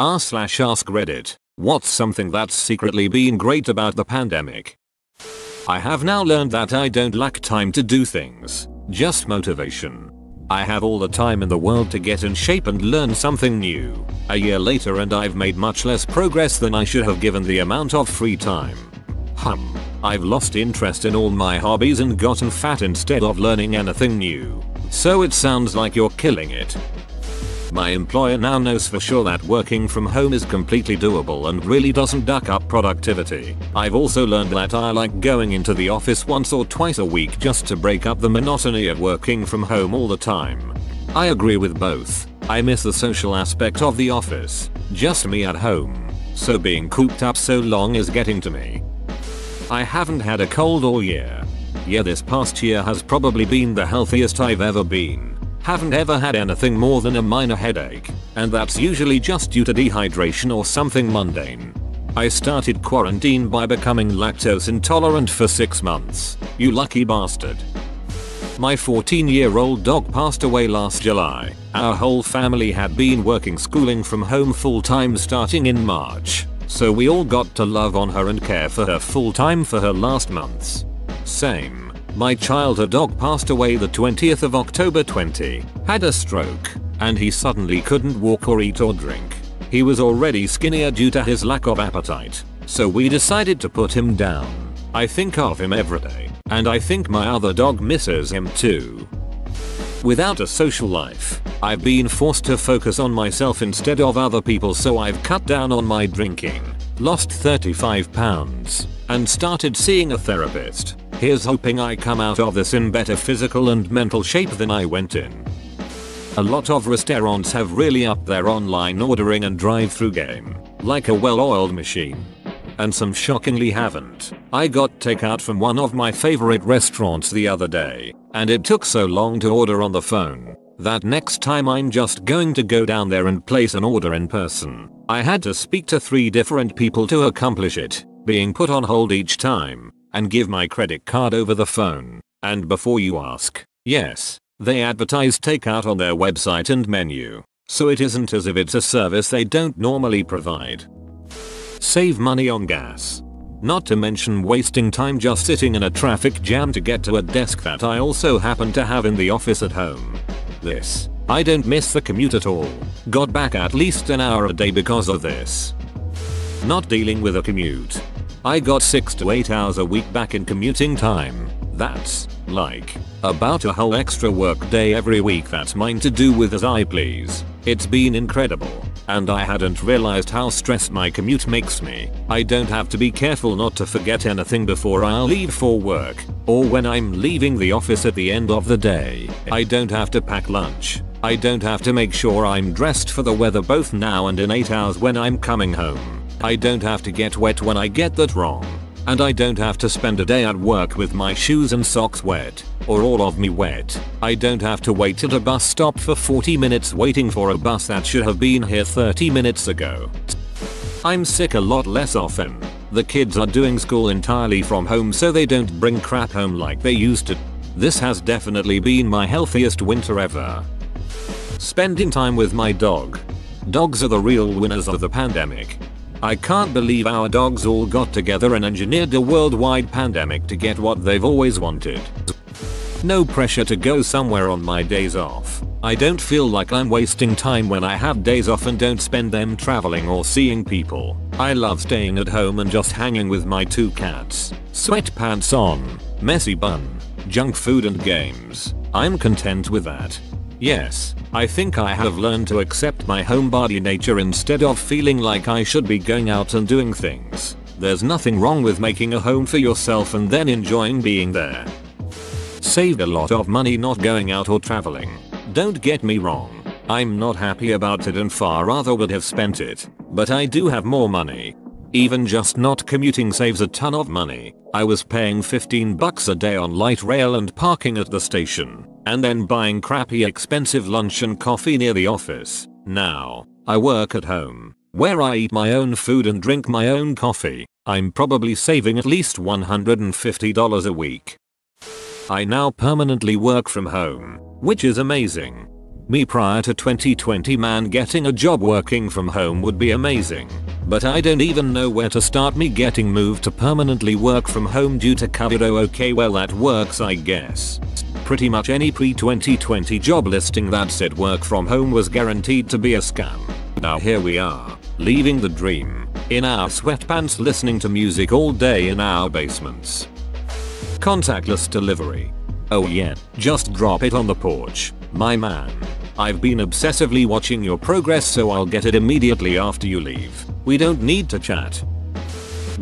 r/ask Reddit. What's something that's secretly been great about the pandemic? I have now learned that I don't lack time to do things, just motivation. I have all the time in the world to get in shape and learn something new. A year later and I've made much less progress than I should have given the amount of free time. I've lost interest in all my hobbies and gotten fat instead of learning anything new. So it sounds like you're killing it. My employer now knows for sure that working from home is completely doable and really doesn't duck up productivity. I've also learned that I like going into the office once or twice a week just to break up the monotony of working from home all the time. I agree with both. I miss the social aspect of the office, just me at home. So being cooped up so long is getting to me. I haven't had a cold all year. Yeah, this past year has probably been the healthiest I've ever been. Haven't ever had anything more than a minor headache, and that's usually just due to dehydration or something mundane. I started quarantine by becoming lactose intolerant for 6 months. You lucky bastard. My 14-year-old dog passed away last July. Our whole family had been working schooling from home full-time starting in March, so we all got to love on her and care for her full-time for her last months. Same. My childhood dog passed away the 20th of October 20, had a stroke, and he suddenly couldn't walk or eat or drink. He was already skinnier due to his lack of appetite, so we decided to put him down. I think of him every day, and I think my other dog misses him too. Without a social life, I've been forced to focus on myself instead of other people, so I've cut down on my drinking, lost 35 pounds, and started seeing a therapist. Here's hoping I come out of this in better physical and mental shape than I went in. A lot of restaurants have really upped their online ordering and drive-through game, like a well-oiled machine. And some shockingly haven't. I got takeout from one of my favorite restaurants the other day, and it took so long to order on the phone that next time I'm just going to go down there and place an order in person. I had to speak to 3 different people to accomplish it, being put on hold each time, and give my credit card over the phone. And before you ask, yes, they advertise takeout on their website and menu, so it isn't as if it's a service they don't normally provide. Save money on gas. Not to mention wasting time just sitting in a traffic jam to get to a desk that I also happen to have in the office at home. I don't miss the commute at all. Got back at least an hour a day because of this. Not dealing with a commute. I got 6 to 8 hours a week back in commuting time. That's like about a whole extra work day every week that's mine to do with as I please. It's been incredible, and I hadn't realized how stressed my commute makes me. I don't have to be careful not to forget anything before I'll leave for work, or when I'm leaving the office at the end of the day. I don't have to pack lunch. I don't have to make sure I'm dressed for the weather both now and in 8 hours when I'm coming home. I don't have to get wet when I get that wrong. And I don't have to spend a day at work with my shoes and socks wet, or all of me wet. I don't have to wait at a bus stop for 40 minutes waiting for a bus that should have been here 30 minutes ago. I'm sick a lot less often. The kids are doing school entirely from home, so they don't bring crap home like they used to. This has definitely been my healthiest winter ever. Spending time with my dog. Dogs are the real winners of the pandemic. I can't believe our dogs all got together and engineered a worldwide pandemic to get what they've always wanted. No pressure to go somewhere on my days off. I don't feel like I'm wasting time when I have days off and don't spend them traveling or seeing people. I love staying at home and just hanging with my 2 cats. Sweatpants on, messy bun, junk food and games. I'm content with that. Yes, I think I have learned to accept my homebody nature instead of feeling like I should be going out and doing things. There's nothing wrong with making a home for yourself and then enjoying being there. Saved a lot of money not going out or traveling. Don't get me wrong, I'm not happy about it and far rather would have spent it, but I do have more money. Even just not commuting saves a ton of money. I was paying $15 a day on light rail and parking at the station, and then buying crappy expensive lunch and coffee near the office. Now, I work at home, where I eat my own food and drink my own coffee. I'm probably saving at least $150 a week. I now permanently work from home, which is amazing. Me prior to 2020, man, getting a job working from home would be amazing. But I don't even know where to start. Me getting moved to permanently work from home due to COVID. Oh, okay, well that works I guess. Pretty much any pre-2020 job listing that said work from home was guaranteed to be a scam. Now here we are, living the dream, in our sweatpants listening to music all day in our basements. Contactless delivery. Oh yeah, just drop it on the porch, my man. I've been obsessively watching your progress, so I'll get it immediately after you leave. We don't need to chat.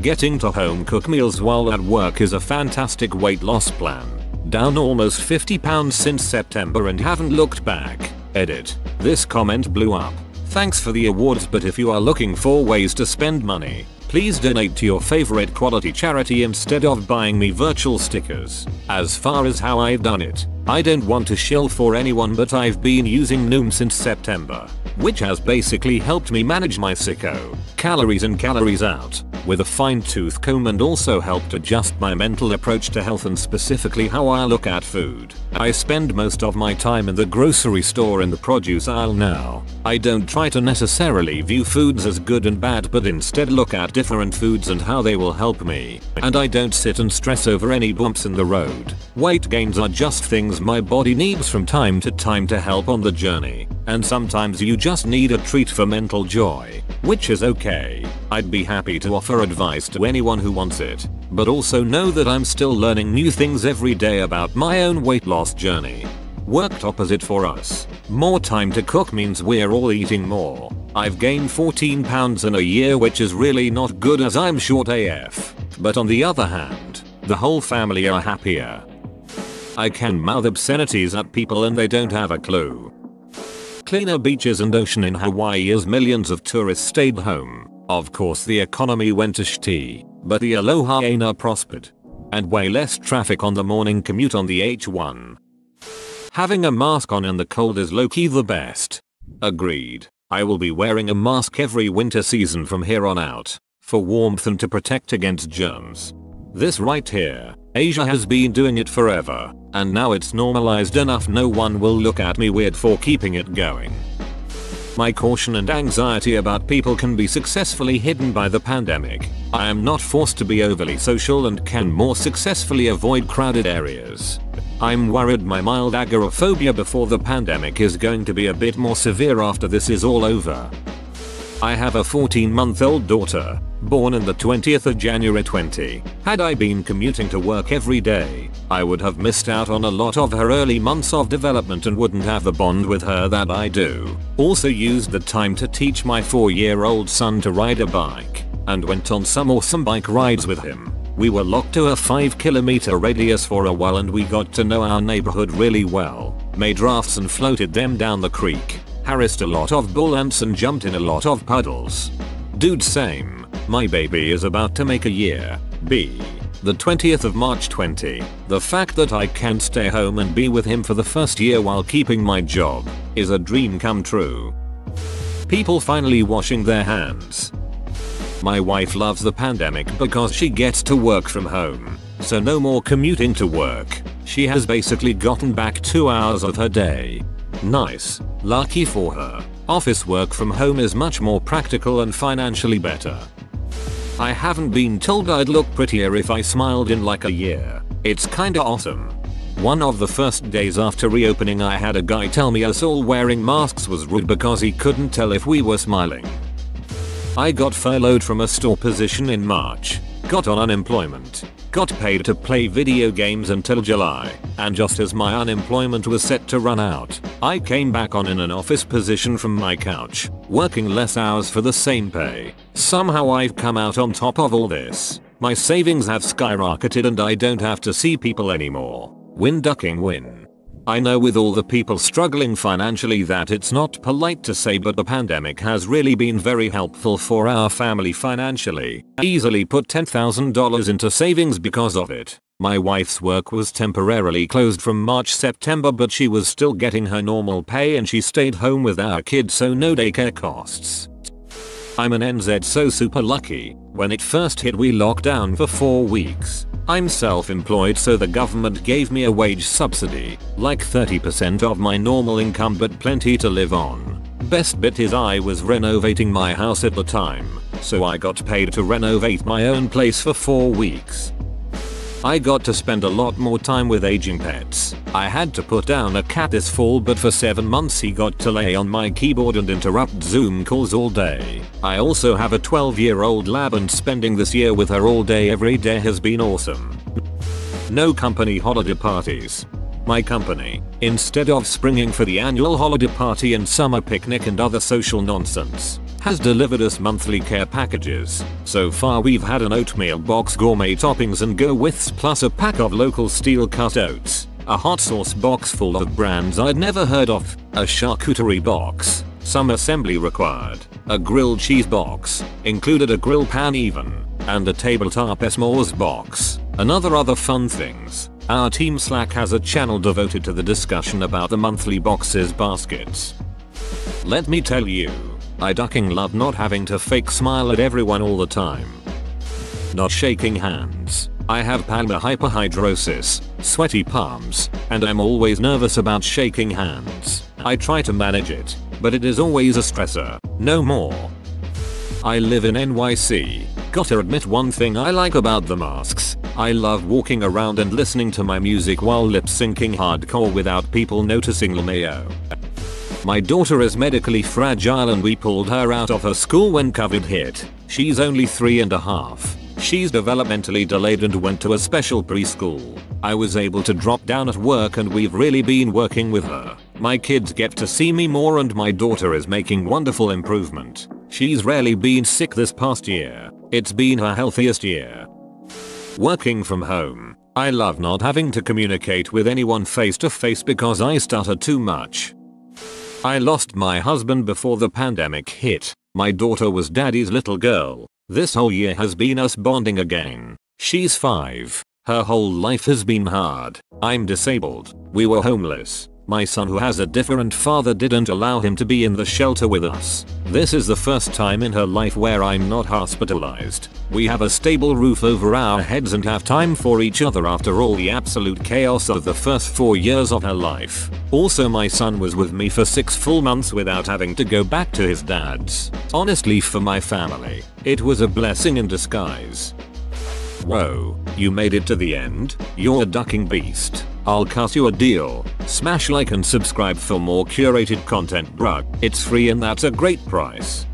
Getting to home cook meals while at work is a fantastic weight loss plan. Down almost 50 pounds since September and haven't looked back. Edit. This comment blew up. Thanks for the awards, but if you are looking for ways to spend money, please donate to your favorite quality charity instead of buying me virtual stickers. As far as how I've done it, I don't want to shill for anyone, but I've been using Noom since September, which has basically helped me manage my sicko calories in calories out with a fine-tooth comb, and also helped adjust my mental approach to health and specifically how I look at food. I spend most of my time in the grocery store in the produce aisle now. I don't try to necessarily view foods as good and bad, but instead look at different foods and how they will help me. And I don't sit and stress over any bumps in the road. Weight gains are just things my body needs from time to time to help on the journey. And sometimes you just need a treat for mental joy, which is okay. I'd be happy to offer advice to anyone who wants it, but also know that I'm still learning new things every day about my own weight loss journey. Worked opposite for us. More time to cook means we're all eating more. I've gained 14 pounds in a year, which is really not good as I'm short AF. But on the other hand, the whole family are happier. I can mouth obscenities at people and they don't have a clue. Cleaner beaches and ocean in Hawaii as millions of tourists stayed home. Of course the economy went to shitty, but the Aloha Aina prospered. And way less traffic on the morning commute on the H1. Having a mask on in the cold is low-key the best. Agreed. I will be wearing a mask every winter season from here on out, for warmth and to protect against germs. This right here, Asia has been doing it forever, and now it's normalized enough no one will look at me weird for keeping it going. My caution and anxiety about people can be successfully hidden by the pandemic. I am not forced to be overly social and can more successfully avoid crowded areas. I'm worried my mild agoraphobia before the pandemic is going to be a bit more severe after this is all over. I have a 14-month-old daughter, born in the 20th of January 20. Had I been commuting to work every day, I would have missed out on a lot of her early months of development and wouldn't have the bond with her that I do. Also used the time to teach my 4-year-old son to ride a bike, and went on some awesome bike rides with him. We were locked to a 5-kilometer radius for a while and we got to know our neighborhood really well, made rafts and floated them down the creek, harassed a lot of bull ants and jumped in a lot of puddles. Dude, same. My baby is about to make a year. The 20th of March 20. The fact that I can stay home and be with him for the first year while keeping my job is a dream come true. People finally washing their hands. My wife loves the pandemic because she gets to work from home, so no more commuting to work. She has basically gotten back 2 hours of her day. Nice. Lucky for her. Office work from home is much more practical and financially better. I haven't been told I'd look prettier if I smiled in like a year. It's kinda awesome. One of the first days after reopening I had a guy tell me us all wearing masks was rude because he couldn't tell if we were smiling. I got furloughed from a store position in March, got on unemployment, got paid to play video games until July, and just as my unemployment was set to run out, I came back on in an office position from my couch, working less hours for the same pay. Somehow I've come out on top of all this. My savings have skyrocketed and I don't have to see people anymore. Win ducking win. I know with all the people struggling financially that it's not polite to say, but the pandemic has really been very helpful for our family financially. I easily put $10,000 into savings because of it. My wife's work was temporarily closed from March-September, but she was still getting her normal pay and she stayed home with our kids, so no daycare costs. I'm an NZ so super lucky. When it first hit we locked down for 4 weeks. I'm self-employed so the government gave me a wage subsidy, like 30% of my normal income but plenty to live on. Best bit is I was renovating my house at the time, so I got paid to renovate my own place for 4 weeks. I got to spend a lot more time with aging pets. I had to put down a cat this fall but for 7 months he got to lay on my keyboard and interrupt Zoom calls all day. I also have a 12-year-old lab and spending this year with her all day every day has been awesome. No company holiday parties. My company, instead of springing for the annual holiday party and summer picnic and other social nonsense, has delivered us monthly care packages. So far we've had an oatmeal box, gourmet toppings and go withs plus a pack of local steel cut oats, a hot sauce box full of brands I'd never heard of, a charcuterie box, some assembly required, a grilled cheese box, included a grill pan even, and a tabletop s'mores box, and other fun things. Our team Slack has a channel devoted to the discussion about the monthly boxes baskets. Let me tell you, I ducking love not having to fake smile at everyone all the time. Not shaking hands. I have palmar hyperhidrosis, sweaty palms, and I'm always nervous about shaking hands. I try to manage it, but it is always a stressor. No more. I live in NYC. Gotta admit one thing I like about the masks. I love walking around and listening to my music while lip syncing hardcore without people noticing LMAO. My daughter is medically fragile and we pulled her out of her school when COVID hit. She's only 3.5. She's developmentally delayed and went to a special preschool. I was able to drop down at work and we've really been working with her. My kids get to see me more and my daughter is making wonderful improvement. She's rarely been sick this past year. It's been her healthiest year. Working from home. I love not having to communicate with anyone face to face because I stutter too much. I lost my husband before the pandemic hit. My daughter was daddy's little girl. This whole year has been us bonding again. She's 5. Her whole life has been hard. I'm disabled. We were homeless. My son who has a different father didn't allow him to be in the shelter with us. This is the first time in her life where I'm not hospitalized. We have a stable roof over our heads and have time for each other after all the absolute chaos of the first 4 years of her life. Also my son was with me for 6 full months without having to go back to his dad's. Honestly for my family, it was a blessing in disguise. Whoa, you made it to the end? You're a ducking beast. I'll cut you a deal. Smash like and subscribe for more curated content, bruh. It's free and that's a great price.